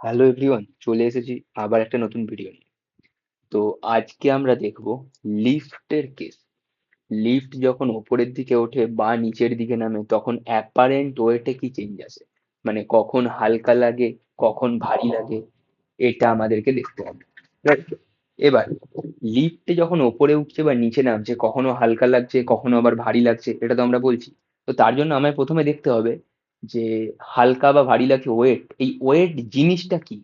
Hello everyone, চলে এসেছি আবার একটা নতুন ভিডিও নিয়ে। তো আজকে আমরা দেখব লিফটের কেস। লিফট যখন ওপরের দিকে ওঠে বা নিচের দিকে নামে তখন অ্যাপারেন্ট ওয়েটে কি চেঞ্জ আসে, মানে কখন হালকা লাগে কখন ভারী লাগে, এটা আমাদেরকে দেখতে হবে। Right? এবার লিফটে যখন ওপরে উঠছে বা নিচে নামছে কখনো হালকা লাগছে কখনো আবার ভারী লাগছে, এটা তো আমরা বলছি। তো তার জন্য আমায় প্রথমে দেখতে হবে যে হালকা বা ভারী লাগছে ওয়েট, এই ওয়েট জিনিসটা কি।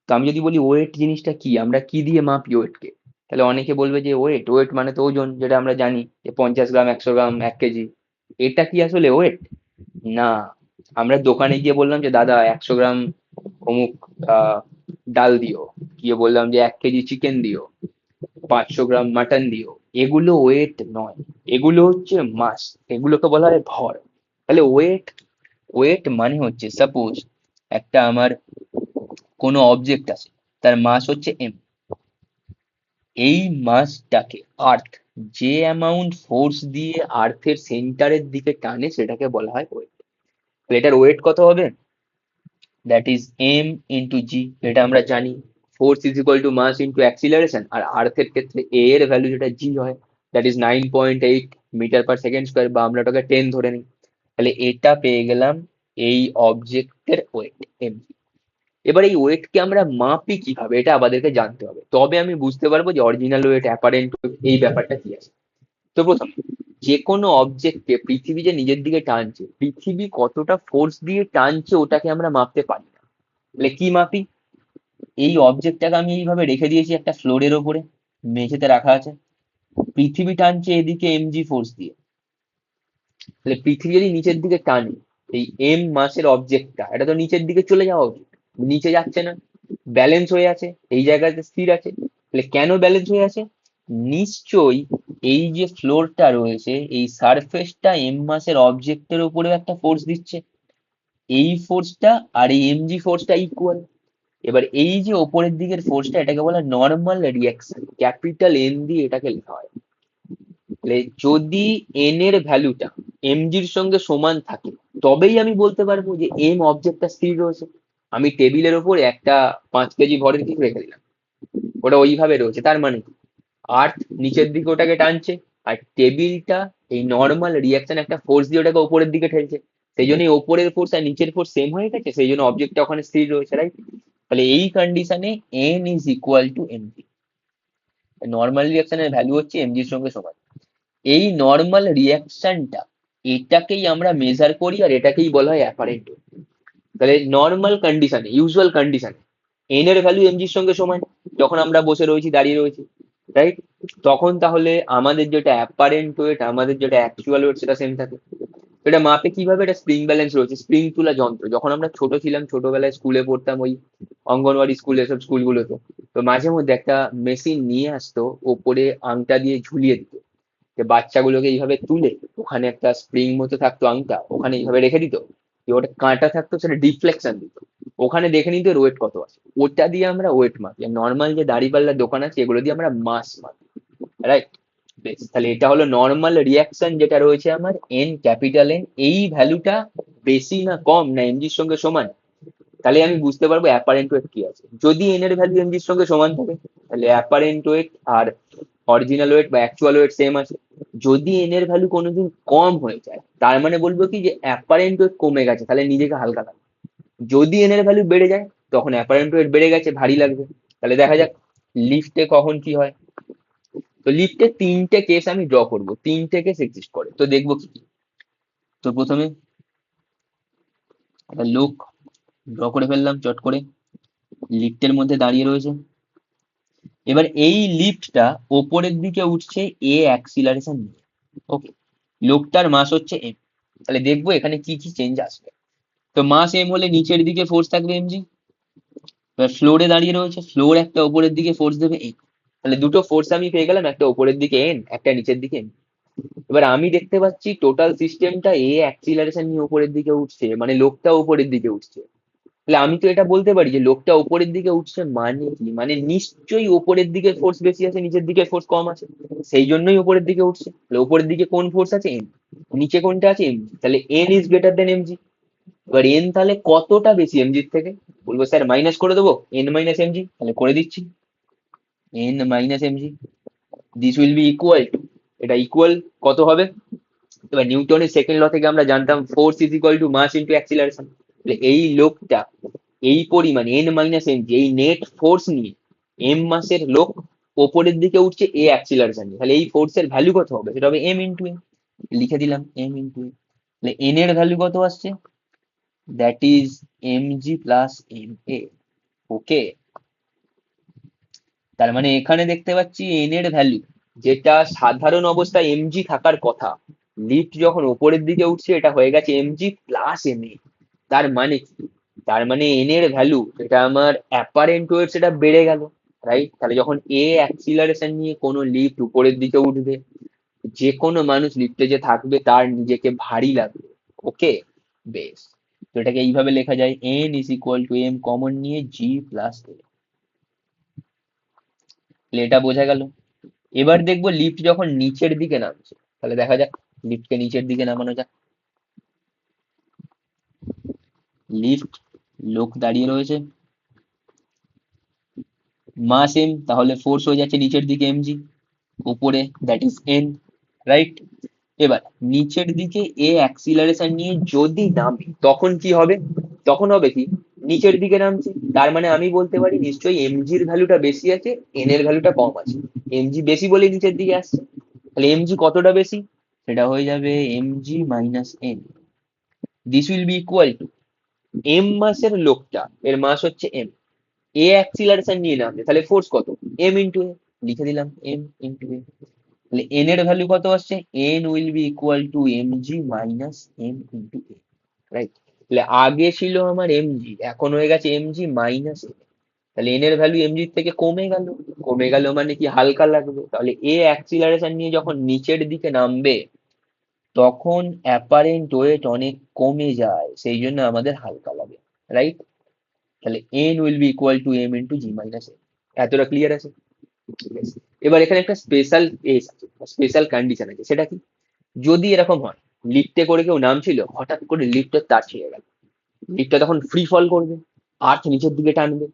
তো আমি যদি বলি ওয়েট জিনিসটা কি, আমরা কি দিয়ে মাপি ওয়েটকে, তাহলে অনেকে বলবে যে ওয়েট ওয়েট মানে তো ওজন, যেটা আমরা জানি যে 50 গ্রাম 100 গ্রাম 1 কেজি। এটা কি আসলে ওয়েট? না। আমরা দোকানে গিয়ে বললাম যে দাদা 100 গ্রাম অমুক ডাল দিও, গিয়ে বললাম যে 1 কেজি চিকেন দিও, 500 গ্রাম মাটন দিও, এগুলো ওয়েট নয়। এগুলো হচ্ছে মাস, এগুলোকে বলা হয় ভর। তাহলে ওয়েট, ওয়েট মানে হচ্ছে সাপোজ একটা আমার কোনো অবজেক্ট আছে, তার মাস হচ্ছে এম। এই মাসটাকে আর্থ যে অ্যামাউন্ট ফোর্স দিয়ে আর্থের সেন্টারের দিকে টানে সেটাকে বলা হয় ওয়েট। এটার ওয়েট কত হবে? That is M into G, এটা আমরা জানি। Force is equal to mass into acceleration, আর আর্থের ক্ষেত্রে এ এর ভ্যালু যেটা জি হয়, that is 9.8 metre per second square, বা আমরা ওটাকে 10 ধরে নিই। তাহলে এটা পেয়ে গেলাম এই অবজেক্টের ওয়েট এম। এবার এই ওয়েটকে আমরা মাপি কিভাবে, এটা আমাদেরকে জানতে হবে, তবে আমি বুঝতে পারবো যে অরিজিনাল ওয়েট অ্যাপারেন্ট এই ব্যাপারটা কি আছে। তো প্রথম, যে কোনো অবজেক্টকে পৃথিবী যে নিজের দিকে টানছে, পৃথিবী কতটা ফোর্স দিয়ে টানছে ওটাকে আমরা মাপতে পারি না। তাহলে কি মাপি? এই অবজেক্টটাকে আমি এইভাবে রেখে দিয়েছি একটা ফ্লোরের ওপরে, মেঝেতে রাখা আছে। পৃথিবী টানছে এদিকে এমজি ফোর্স দিয়ে। তাহলে পৃথিবী যদি নিচের দিকে টানে, এই এম মাসের অবজেক্টটা, এটা তো নিচের দিকে চলে যাওয়া উচিত, নিচে যাচ্ছে না, ব্যালেন্স হয়ে আছে, এই জায়গাতে স্থির আছে। তাহলে কেন ব্যালেন্স হয়ে আছে? নিশ্চয়ই এই যে ফ্লোরটা রয়েছে, এই সারফেসটা এম মাসের অবজেক্টের উপরে একটা ফোর্স দিচ্ছে। এই ফোর্সটা আর এই এমজি ফোর্সটা ইকুয়াল। এবার এই যে ওপরের দিকের ফোর্সটা, এটাকে বলা নর্মাল রিয়াকশন, ক্যাপিটাল এন দিয়ে এটাকে লেখা হয়। তাহলে যদি এন এর ভ্যালুটা এমজির সঙ্গে সমান থাকে, তবেই আমি বলতে পারবো যে এম অবজেক্টটা স্থির রয়েছে। আমি টেবিলের ওপর একটা 5 কেজি ভরের কিছু রেখে দিলাম, ওটা ওইভাবে রয়েছে, তার মানে আর্থ নিচের দিকে ওটাকে টানছে, আর টেবিলটা এই নর্মাল রিয়াকশন একটা ফোর্স দিয়ে ওটাকে উপরের দিকে ঠেলছে। সেই জন্য ওপরের ফোর্স আর নিচের ফোর্স সেম হয়ে গেছে, সেই জন্য অবজেক্টটা ওখানে স্থির রয়েছে, রাইট? তাহলে এই কন্ডিশনে N is equal to MG. Normal রিয়াকশনের ভ্যালু হচ্ছে এমজির সঙ্গে সমান। এই নর্মাল রিয়াকশনটা, এটাকেই আমরা মেজার করি আর এটাকেই বলা হয় অ্যাপারেন্ট। তাহলে নর্মাল কন্ডিশনে, ইউজুয়াল কন্ডিশনে এন এর ভ্যালু এমজির সঙ্গে সমান, যখন আমরা বসে রয়েছি দাঁড়িয়ে রয়েছি, রাইট? তখন তাহলে আমাদের যেটা অ্যাপারেন্ট ওয়েট, আমাদের যেটা অ্যাকচুয়াল ওয়েট, সেটা সেম থাকে। তো এটা মাপে কিভাবে? এটা স্প্রিং ব্যালেন্স রয়েছে, স্প্রিং তুলা যন্ত্র। যখন আমরা ছোট ছিলাম, ছোটবেলায় স্কুলে পড়তাম, ওই অঙ্গনওয়াড়ি স্কুল, এসব স্কুলগুলোতে, তো মাঝে মধ্যে একটা মেশিন নিয়ে আসতো, ওপরে আংটা দিয়ে ঝুলিয়ে দিত, যে বাচ্চাগুলোকে এইভাবে তুলে ওখানে একটা স্প্রিং মতো থাকতো আংটা, ওখানে এইভাবে রেখে দিত, যে ওটা কাঁটা থাকতো, সেটা ডিফ্লেকশন দিত, ওখানে দেখে নিত ওয়েট কত আছে। ওটা দিয়ে আমরা ওয়েট মাপি। আর নর্মাল যে দাড়িপাল্লার দোকান আছে, এগুলো দিয়ে আমরা মাস মাপি, রাইট? বেশ, তাহলে এটা হলো নর্মাল রিয়াকশন যেটা রয়েছে আমার এন, ক্যাপিটাল এন। এই ভ্যালুটা বেশি না কম না এমজির সঙ্গে সমান, তাহলে আমি বুঝতে পারবো অ্যাপারেন্ট ওয়েট কি আছে। যদি এন এর ভ্যালু এমজির সঙ্গে সমান থাকে, তাহলে অ্যাপারেন্ট ওয়েট আর অরিজিনাল ওয়েট বা অ্যাকচুয়াল ওয়েট সেম আছে। যদি এন এর ভ্যালু কোনোদিন কম হয়ে যায়, তার মানে বলবো কি যে অ্যাপারেন্ট ওয়েট কমে গেছে, তাহলে নিজেকে হালকা লাগবে। যদি এন এর ভ্যালু বেড়ে যায়, তখন অ্যাপারেন্ট ওয়েট বেড়ে গেছে, ভারী লাগবে। তাহলে দেখা যাক লিফটে কখন কি হয়। তো লিফটে তিনটে কেস আমি ড্র করব, তিনটে কেস এক্সিস্ট করে, তো দেখবো কি কি। তো প্রথমে একটা লোক ড্র করে ফেললাম চট করে, লিফটের মধ্যে দাঁড়িয়ে রয়েছে। এবার এই লিফটটা ওপরের দিকে উঠছে এ অ্যাক্সিলারেশন নিয়ে। ওকে, লোকটার মাস হচ্ছে এম। তাহলে দেখবো এখানে কি কি চেঞ্জ আসবে। তো মাস এম হলে নিচের দিকে ফোর্স থাকবে এমজি। এবার ফ্লোরে দাঁড়িয়ে রয়েছে, ফ্লোর একটা ওপরের দিকে ফোর্স দেবে এন। তাহলে দুটো ফোর্স আমি পেয়ে গেলাম, একটা ওপরের দিকে এন, একটা নিচের দিকে এম। এবার আমি দেখতে পাচ্ছি টোটাল সিস্টেমটা এ অ্যাক্সিলারেশন নিয়ে উপরের দিকে উঠছে, মানে লোকটা উপরের দিকে উঠছে। তাহলে আমি তো এটা বলতে পারি যে লোকটা উপরের দিকে উঠছে মানে কি, মানে নিশ্চয়ই উপরের দিকে ফোর্স বেশি আছে, নিচের দিকে ফোর্স কম আছে, সেই জন্যই উপরের দিকে উঠছে। তাহলে উপরের দিকে কোন ফোর্স আছে? এম। নিচে কোনটা আছে? এম। তাহলে N is greater than MG. এবার এন তাহলে কতটা বেশি এমজির থেকে? বলবো স্যার মাইনাস করে দেবো এন মাইনাস এমজি, তাহলে করে দিচ্ছি N minus M G. This will be equal to, এটা ইকুয়াল কত হবে? এবার নিউটনের সেকেন্ড ল থেকে আমরা জানতাম force is equal to mass into acceleration. এই লোকটা এই পরিমাণ এন মাইনাস এম, এই নেট ফোর্স নিয়ে এম মাসের লোক ওপরের দিকে উঠছে এ অ্যাক্সিলারেশন নিয়ে, তাহলে এই ফোর্সের ভ্যালু কত হবে? সেটা হবে এম ইন্টু এম। লিখে দিলাম এম ইন্টু এম। তাহলে এন এর ভ্যালু কত আসছে? That is M G plus M A. Okay, তার মানে এখানে দেখতে পাচ্ছি এন এর ভ্যালু, যেটা সাধারণ অবস্থায় এমজি থাকার কথা, লিফট যখন ওপরের দিকে উঠছে এটা হয়ে গেছে এমজি প্লাস এম এ। তার মানে কি? তার মানে এন এর ভ্যালু, এটা আমার অ্যাপারেন্ট ওয়েট, সেটা বেড়ে গেল, রাইট? তাহলে যখন এ অ্যাক্সিলারেশন নিয়ে কোনো লিফট উপরের দিকে উঠবে, যে কোনো মানুষ লিফটে যে থাকবে তার নিজেকে ভারী লাগবে। ওকে, বেশ। তো এটাকে এইভাবে লেখা যায়, N is equal to M common নিয়ে জি প্লাস এ। এটা বোঝা গেল। এবার দেখবো লিফট যখন নিচের দিকে নামছে, তাহলে দেখা যাক লিফটকে নিচের দিকে নামানো যাক। লিফট, লোক দাঁড়িয়ে রয়েছে, মাস এম, তাহলে ফোর্স হয়ে যাচ্ছে নিচের দিকে এমজি, উপরে দ্যাট ইজ এন, রাইট? এবার নিচের দিকে এ অ্যাক্সিলারেশন নিয়ে যদি নামে তখন কি হবে? তখন হবে কি, নিচের দিকে নামছে, তার মানে আমি বলতে পারি নিশ্চয়ই এমজির ভ্যালুটা বেশি আছে, এন এর ভ্যালুটা কম আছে। এমজি বেশি বলে নিচের দিকে আসছে, তাহলে এমজি কতটা বেশি? সেটা হয়ে যাবে M G minus N. This will be equal to M মাসের লোকটা, এর মাস হচ্ছে এম, এ অ্যাক্সিলারেশন নিয়ে নামছে, তাহলে ফোর্স কত? এম ইন্টু এ। লিখে দিলাম এম ইন্টু এ। তাহলে এন এর ভ্যালু কত আসছে? N will be equal to M G minus M into A, right? তাহলে আগে ছিল আমার এম জি, এখন হয়ে গেছে এম জি মাইনাস এ। তাহলে এন এর ভ্যালু এম জির থেকে কমে গেল, কমে গেল মানে কি, হালকা লাগবে। তাহলে এ অ্যাক্সিলারেশন নিয়ে যখন নিচের দিকে নামবে তখন অ্যাপারেন্ট ওয়েট অনেক কমে যায়, সেই জন্য আমাদের হালকা লাগে, রাইট? তাহলে N will be equal to M into G minus A. এতটা ক্লিয়ার আছে? Yes. এবার এখানে একটা স্পেশাল কেস আছে, স্পেশাল কন্ডিশন আছে, সেটা কি? যদি এরকম হয়, লিফটে করে কেউ নামছিল, হঠাৎ করে লিফটের তার ছিঁড়ে গেল, লিফটটা তখন ফ্রি ফল করবে, আর্থ নিচের দিকে টানবে।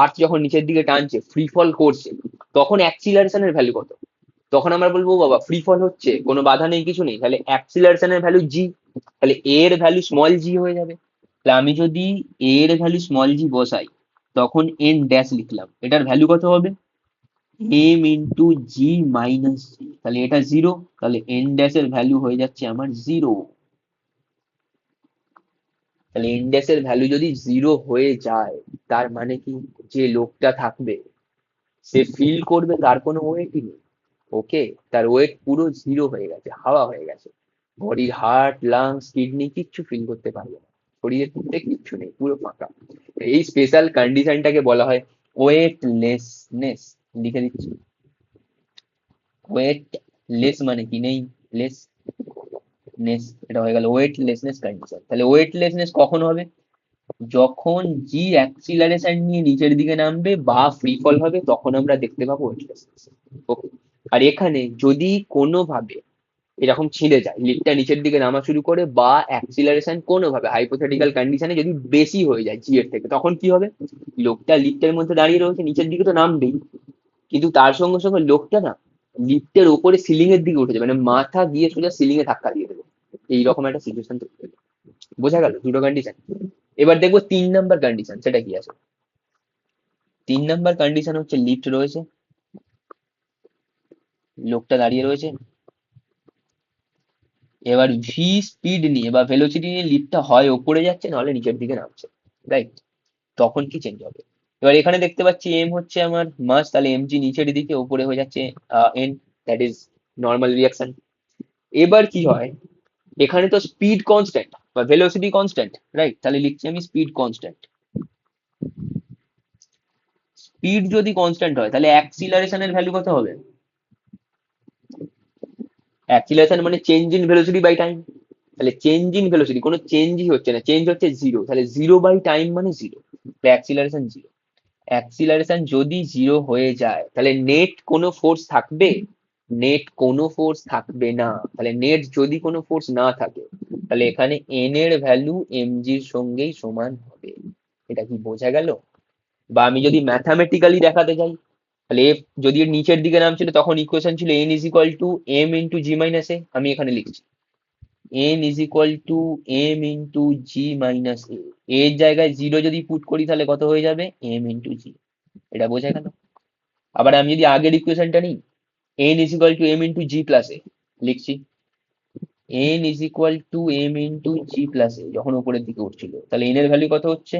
আর্থ যখন নিচের দিকে টানছে, ফ্রি ফল করছে, তখন অ্যাক্সিলারেশনের ভ্যালু কত? তখন আমরা বলবো বাবা ফ্রি ফল হচ্ছে, কোনো বাধা নেই, কিছু নেই, তাহলে অ্যাক্সিলারেশনের ভ্যালু জি, তাহলে এর ভ্যালু স্মল জি হয়ে যাবে। তাহলে আমি যদি এর ভ্যালু স্মল জি বসাই, তখন এন ড্যাশ লিখলাম, এটার ভ্যালু কত হবে? এম ইন্টু জি মাইনাস জি, তাহলে এটা জিরো, তাহলে এন ড্যাশ এর ভ্যালু হয়ে যাচ্ছে আমার জিরো। তাহলে এন ড্যাশ এর ভ্যালু যদি জিরো হয়ে যায়, তার মানে কি, যে লোকটা থাকবে সে ফিল করবে তার কোনো ওয়েটই নেই। ওকে, তার ওয়েট পুরো জিরো হয়ে গেছে, হাওয়া হয়ে গেছে, বডির হার্ট লাংস কিডনি কিচ্ছু ফিল করতে পারবে না, শরীরের মধ্যে কিচ্ছু নেই, পুরো ফাঁকা। এই স্পেশাল কন্ডিশনটাকে বলা হয় ওয়েটলেসনেস। লিখে দিচ্ছি, ওয়েট লেস মানে কি, নেই, লেস নেস, এটা হয়ে গেল ওয়েটলেসনেস কন্ডিশন। তাহলে ওয়েটলেসনেস কখন হবে? যখন জি অ্যাক্সিলারেশন নিয়ে নিচের দিকে নামবে বা ফ্রি ফল হবে, তখন আমরা দেখতে পাবো ওয়েটলেসনেস। ওকে, আর এখানে যদি কোনোভাবে এরকম ছিঁড়ে যায়, লিফটটা নিচের দিকে নামা শুরু করে বা অ্যাক্সিলারেশন কোনোভাবে হাইপোথেটিক্যাল কন্ডিশনে যদি বেশি হয়ে যায় জি এর থেকে, তখন কি হবে? লোকটা লিফটের মধ্যে দাঁড়িয়ে রয়েছে, নিচের দিকে তো নামবেই, কিন্তু তার সঙ্গে সঙ্গে লোকটা না লিফটের ওপরে সিলিং এর দিকে উঠে যাবে, মানে মাথা গিয়ে সোজা সিলিং এ ধাক্কা দিয়ে দেবে, এইরকম একটা সিচুয়েশন তৈরি হবে। বোঝা গেল দুটো কন্ডিশন? এবার দেখবো 3 নাম্বার কন্ডিশন, সেটা কি আছে? 3 নাম্বার কন্ডিশন হচ্ছে লিফট রয়েছে, লোকটা দাঁড়িয়ে রয়েছে, এবার ভি স্পিড নিয়ে বা ভেলোসিটি নিয়ে লিফটটা হয় ওপরে যাচ্ছে, নাহলে নিচের দিকে নামছে, রাইট? তখন কি চেঞ্জ হবে? এবার এখানে দেখতে পাচ্ছি এম হচ্ছে আমার মাস, তাহলে এম জি নিচের দিকে, ওপরে হয়ে যাচ্ছে N, that is normal reaction. এবার কি হয়, এখানে তো স্পিড কনস্ট্যান্ট বা ভেলোসিটি কনস্ট্যান্ট, রাইট? তাহলে লিখছি আমি স্পিড কনস্ট্যান্ট। স্পিড যদি কনস্ট্যান্ট হয়, তাহলে অ্যাক্সিলারেশনের ভ্যালু কত হবে? অ্যাক্সিলারেশন মানে change in velocity by time, তাহলে চেঞ্জ ইন ভেলোসিটি কোনো চেঞ্জই হচ্ছে না, চেঞ্জ হচ্ছে জিরো, তাহলে জিরো বাই টাইম মানে জিরো, তাহলে অ্যাক্সিলারেশন জিরো। অ্যাক্সিলারেশন যদি জিরো হয়ে যায়, তাহলে নেট কোনো ফোর্স থাকবে? নেট কোনো ফোর্স থাকবে না। তাহলে নেট যদি কোনো ফোর্স না থাকে, তাহলে এখানে এন এর ভ্যালু এমজির সঙ্গেই সমান হবে। এটা কি বোঝা গেল? বা আমি যদি ম্যাথামেটিক্যালি দেখাতে যাই, তাহলে এফ যদি এর নিচের দিকে নামছিল তখন ইকুয়েশন ছিল N is equal to M into G minus A. আমি এখানে লিখছি N is equal to M into G minus A. এর জায়গায় জিরো যদি পুট করি তাহলে কত হয়ে যাবে? M into G. এটা বোঝা গেল? আবার আমি যদি আগের ইকুয়েশনটা নিই, N is equal to M into G plus A, লিখছি N is equal to M into G plus A. যখন উপরের দিকে উঠছিল তাহলে এন এর ভ্যালু কত হচ্ছে?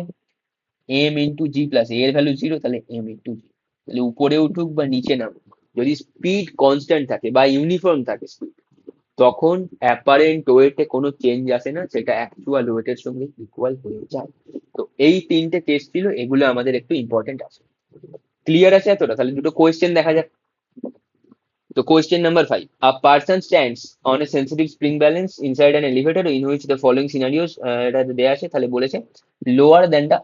এম ইন্টু জি প্লাস এ। এর ভ্যালু জিরো, তাহলে এম ইন্টু জি। তাহলে উপরে উঠুক বা নিচে নামুক, যদি স্পিড কনস্ট্যান্ট থাকে বা ইউনিফর্ম থাকে স্পিড, তখন অ্যাপারেন্ট ওয়েটে কোনো চেঞ্জ আসে না, সেটা অ্যাকচুয়াল ওয়েটের সঙ্গে ইকুয়াল হয়ে যায়। তো এই তিনটে কেস ছিল, এগুলো আমাদের একটু ইম্পর্টেন্ট আছে। ক্লিয়ার আছে এতটা? তাহলে দুটো কোয়েশ্চেন দেখা যাক। তো question number 5, a person stands on a sensitive spring balance inside an elevator in which the following scenarios, এটা দেয়া আছে। তাহলে বলেছে lower than the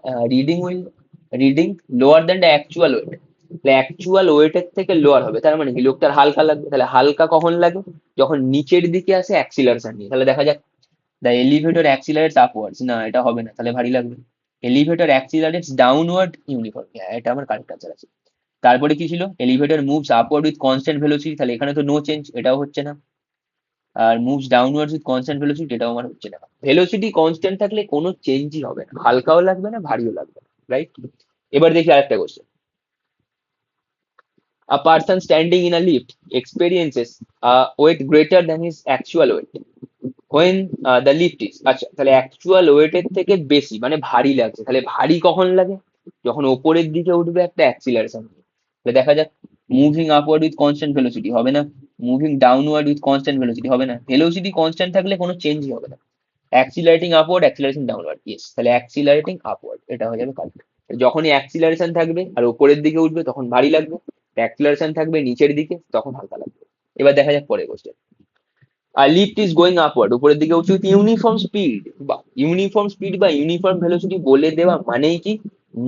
reading lower than the actual weight. তাহলে অ্যাকচুয়াল ওয়েটের থেকে লোয়ার হবে, তার মানে কি লোকটার হালকা লাগবে। তাহলে হালকা কখন লাগে? যখন নিচের দিকে আসে অ্যাক্সিলারেশন নিয়ে। তাহলে দেখা যাক, দ্য এলিভেটর অ্যাক্সিলারেটস আপওয়ার্ডস, না এটা হবে না, তাহলে ভারী লাগবে। এলিভেটর অ্যাক্সিলারেটস ডাউনওয়ার্ড ইউনিফর্ম, হ্যাঁ এটা আমার কারেক্ট আনসার আছে। তারপরে কি ছিল? Elevator moves upward with constant velocity, তাহলে এখানে তো নো চেঞ্জ, এটাও হচ্ছে না। আর moves downwards with constant velocity, এটাও আমার হচ্ছে না। ভেলোসিটি কনস্ট্যান্ট থাকলে কোনো চেঞ্জই হবে না, হালকাও লাগবে না ভারীও লাগবে না, রাইট? এবার দেখি আরেকটা question. A person standing in a lift experiences a weight greater than his actual weight when the lift is, আচ্ছা তাহলে অ্যাকচুয়াল ওয়েটের থেকে বেশি মানে ভারী লাগছে। তাহলে ভারী কখন লাগে? যখন ওপরের দিকে উঠবে একটা অ্যাক্সিলারেশন। তাহলে দেখা যাক, moving upward with constant velocity হবে না, moving downward with constant velocity হবে না, ভেলোসিটি কনস্ট্যান্ট থাকলে কোনো চেঞ্জই হবে না। Accelerating upward, acceleration downward, yes, তাহলে অ্যাক্সিলারেটিং আপওয়ার্ড এটা হয়ে যাবে কারেক্ট। যখনই অ্যাক্সিলারেশন থাকবে আর উপরের দিকে উঠবে তখন ভারী লাগবে, অ্যাক্সিলারেশন থাকবে নিচের দিকে তখন হালকা লাগবে। এবার দেখা যাক পরের কোশ্চেন। আর লিফট ইজ গোয়িং আপওয়ার্ড, উপরের দিকে উঠছে উইথ ইউনিফর্ম স্পিড, বা ইউনিফর্ম স্পিড বা ইউনিফর্ম ভেলোসিটি বলে দেওয়া মানেই কি?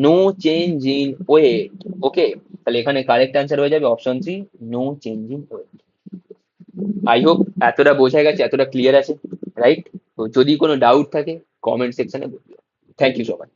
No change in weight. Okay, তাহলে এখানে কারেক্ট অ্যান্সার হয়ে যাবে option C, no change in weight. I hope এতটা বোঝা গেছে, এতটা ক্লিয়ার আছে, রাইট? তো যদি কোনো ডাউট থাকে কমেন্ট সেকশনে বলবে। Thank you so much.